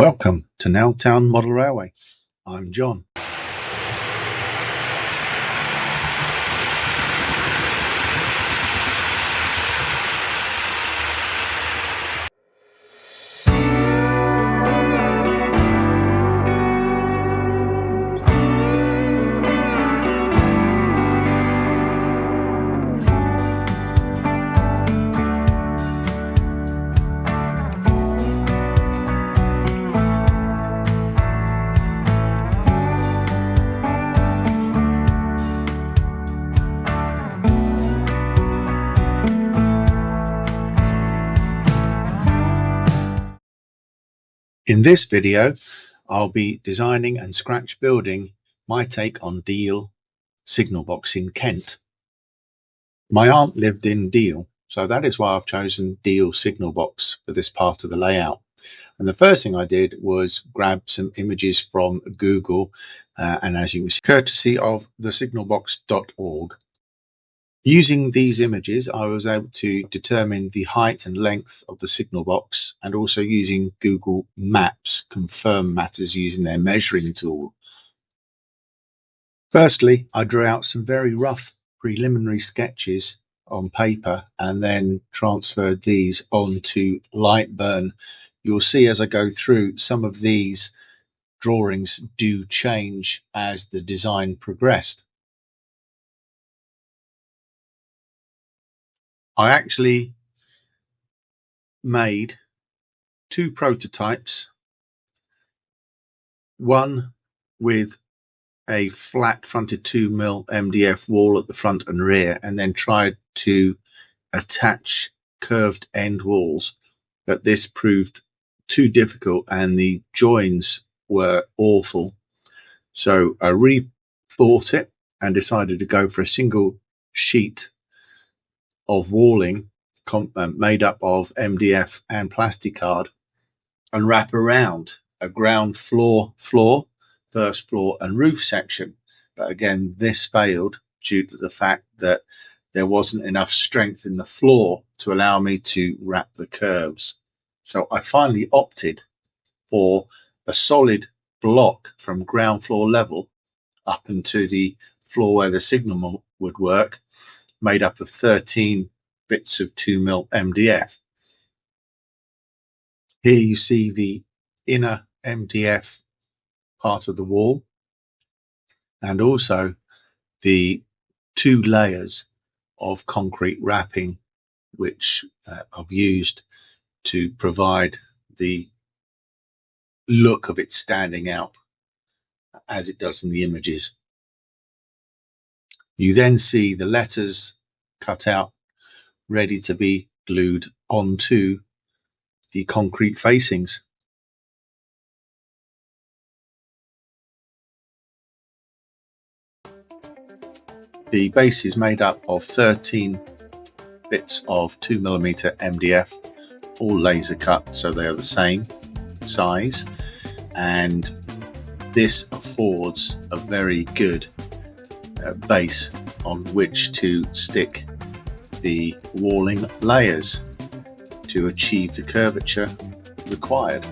Welcome to Nell Town Model Railway. I'm John. In this video, I'll be designing and scratch building my take on Deal signal box in Kent. My aunt lived in Deal, so that is why I've chosen Deal signal box for this part of the layout. And the first thing I did was grab some images from Google, and as you can see, courtesy of thesignalbox.org. Using these images, I was able to determine the height and length of the signal box, and also using Google Maps, confirm matters using their measuring tool. Firstly, I drew out some very rough preliminary sketches on paper and then transferred these onto Lightburn. You'll see as I go through, some of these drawings do change as the design progressed. I actually made two prototypes, one with a flat fronted 2mm MDF wall at the front and rear, and then tried to attach curved end walls, but this proved too difficult and the joins were awful. So I rethought it and decided to go for a single sheet of walling made up of MDF and plasticard, and wrap around a ground floor, first floor and roof section. But again, this failed due to the fact that there wasn't enough strength in the floor to allow me to wrap the curves. So I finally opted for a solid block from ground floor level up into the floor where the signal would work, made up of 13 bits of 2mm MDF. Here you see the inner MDF part of the wall, and also the two layers of concrete wrapping which I've used to provide the look of it standing out as it does in the images. You then see the letters cut out, ready to be glued onto the concrete facings. The base is made up of 13 bits of 2mm MDF, all laser cut, so they are the same size, and this affords a very good base on which to stick the walling layers to achieve the curvature required.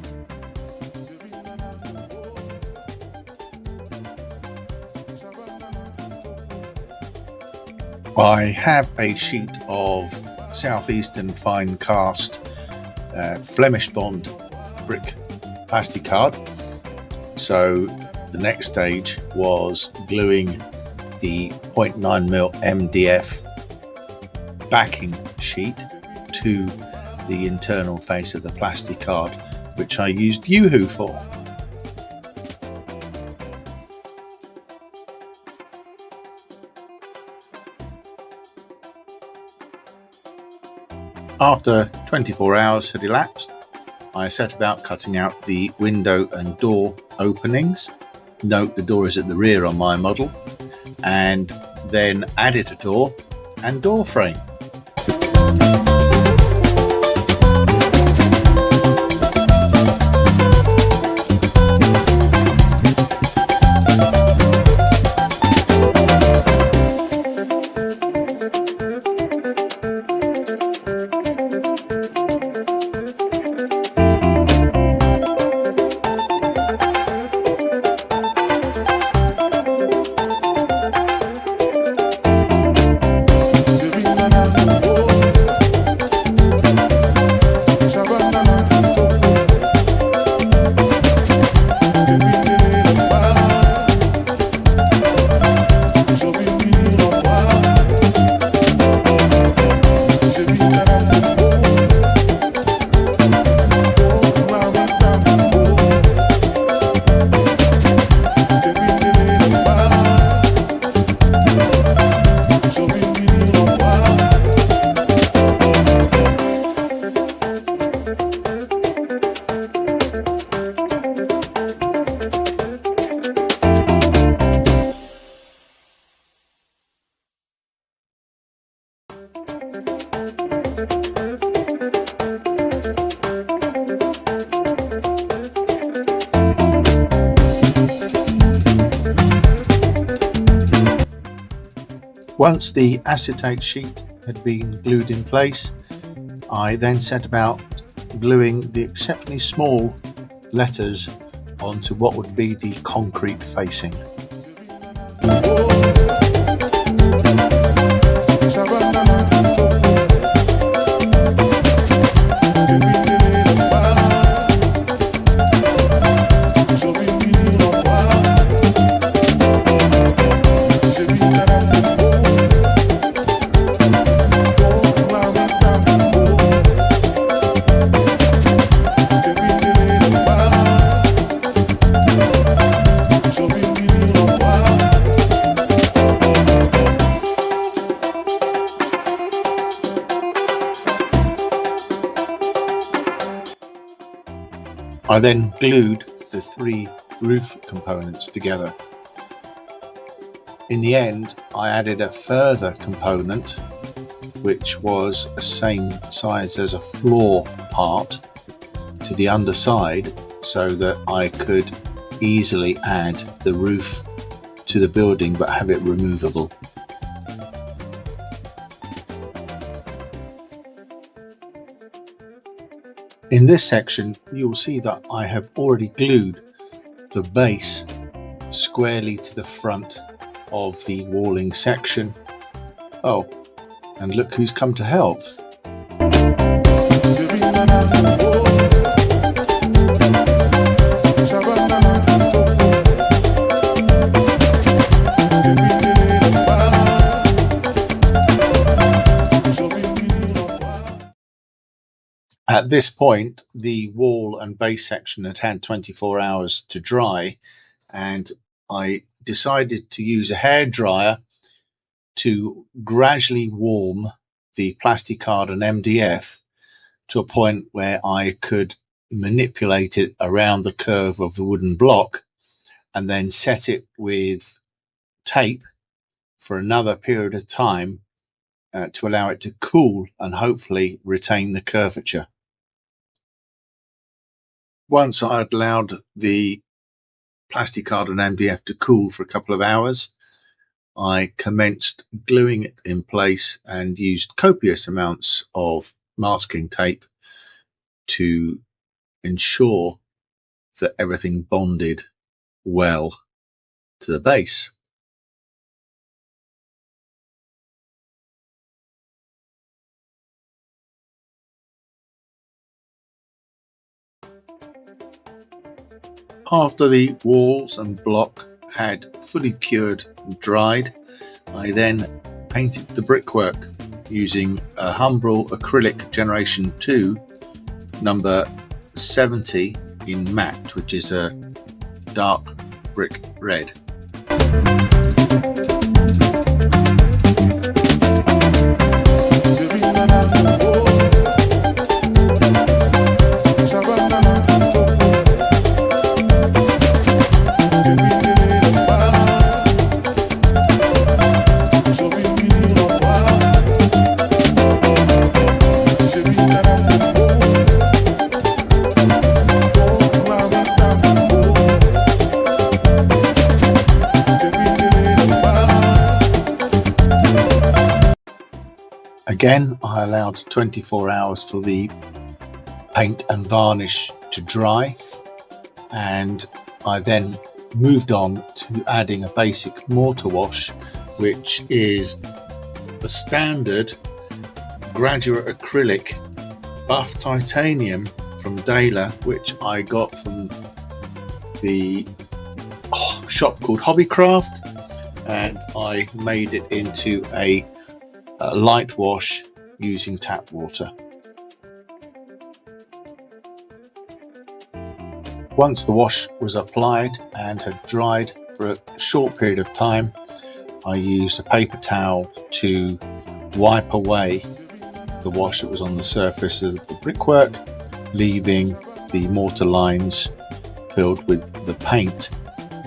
I have a sheet of Southeastern fine cast Flemish bond brick plasticard, so the next stage was gluing the 0.9mm MDF backing sheet to the internal face of the plasticard, which I used Yoo-hoo for. After 24 hours had elapsed, I set about cutting out the window and door openings. Note the door is at the rear on my model, and then added a door and door frame. Once the acetate sheet had been glued in place, I then set about gluing the exceptionally small letters onto what would be the concrete facing. I then glued the three roof components together. In the end, I added a further component, which was the same size as a floor part, to the underside, so that I could easily add the roof to the building but have it removable. In this section, you'll see that I have already glued the base squarely to the front of the walling section. Oh, and look who's come to help. At this point, the wall and base section had had 24 hours to dry, and I decided to use a hairdryer to gradually warm the plasticard and MDF to a point where I could manipulate it around the curve of the wooden block and then set it with tape for another period of time to allow it to cool and hopefully retain the curvature. Once I had allowed the plasticard and MDF to cool for a couple of hours, I commenced gluing it in place and used copious amounts of masking tape to ensure that everything bonded well to the base. After the walls and block had fully cured and dried, I then painted the brickwork using a Humbrol Acrylic Generation 2 number 70 in matte, which is a dark brick red. Again, I allowed 24 hours for the paint and varnish to dry, and I then moved on to adding a basic mortar wash, which is the standard graduate acrylic buff titanium from Dela, which I got from the shop called Hobbycraft, and I made it into a light wash using tap water. Once the wash was applied and had dried for a short period of time, I used a paper towel to wipe away the wash that was on the surface of the brickwork, leaving the mortar lines filled with the paint.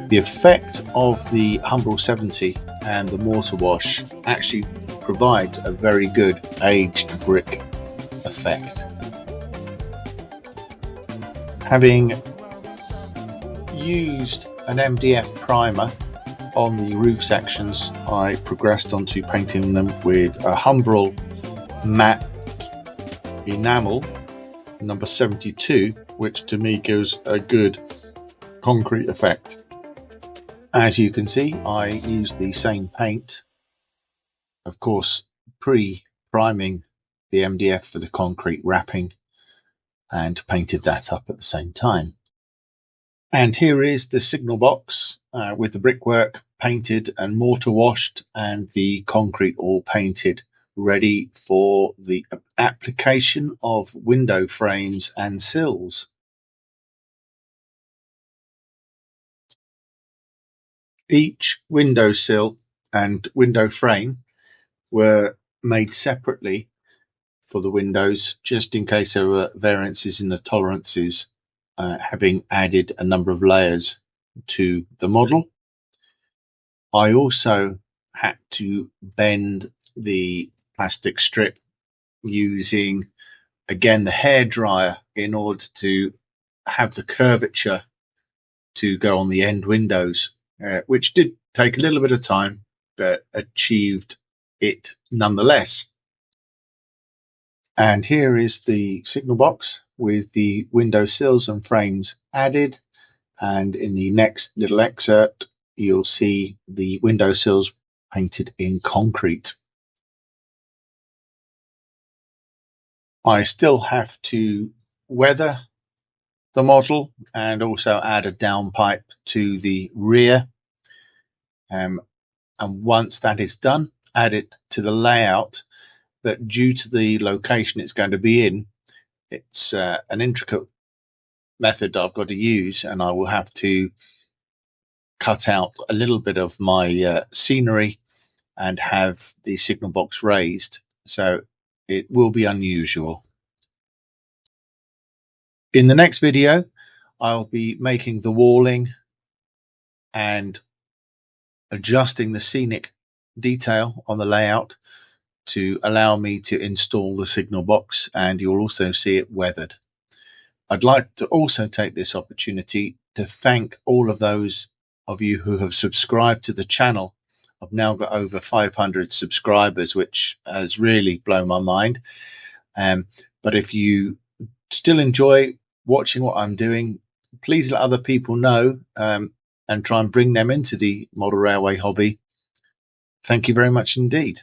The effect of the Humbrol 70 and the mortar wash actually provides a very good aged brick effect. Having used an MDF primer on the roof sections, I progressed onto painting them with a Humbrol matte enamel number 72, which to me gives a good concrete effect. As you can see, I used the same paint, of course pre-priming the MDF for the concrete wrapping, and painted that up at the same time. And here is the signal box with the brickwork painted and mortar washed and the concrete all painted, ready for the application of window frames and sills. Each window sill and window frame were made separately for the windows, just in case there were variances in the tolerances, having added a number of layers to the model. I also had to bend the plastic strip using, again, the hairdryer in order to have the curvature to go on the end windows, which did take a little bit of time, but achieved it nonetheless. And here is the signal box with the window sills and frames added. And in the next little excerpt, you'll see the window sills painted in concrete. I still have to weather the model and also add a downpipe to the rear. And once that is done, add it to the layout. But due to the location it's going to be in, it's an intricate method I've got to use, and I will have to cut out a little bit of my scenery and have the signal box raised, so it will be unusual. In the next video, I'll be making the walling and adjusting the scenic detail on the layout to allow me to install the signal box, and you'll also see it weathered. I'd like to also take this opportunity to thank all of those of you who have subscribed to the channel. I've now got over 500 subscribers, which has really blown my mind. But if you still enjoy watching what I'm doing, please let other people know and try and bring them into the model railway hobby. Thank you very much indeed.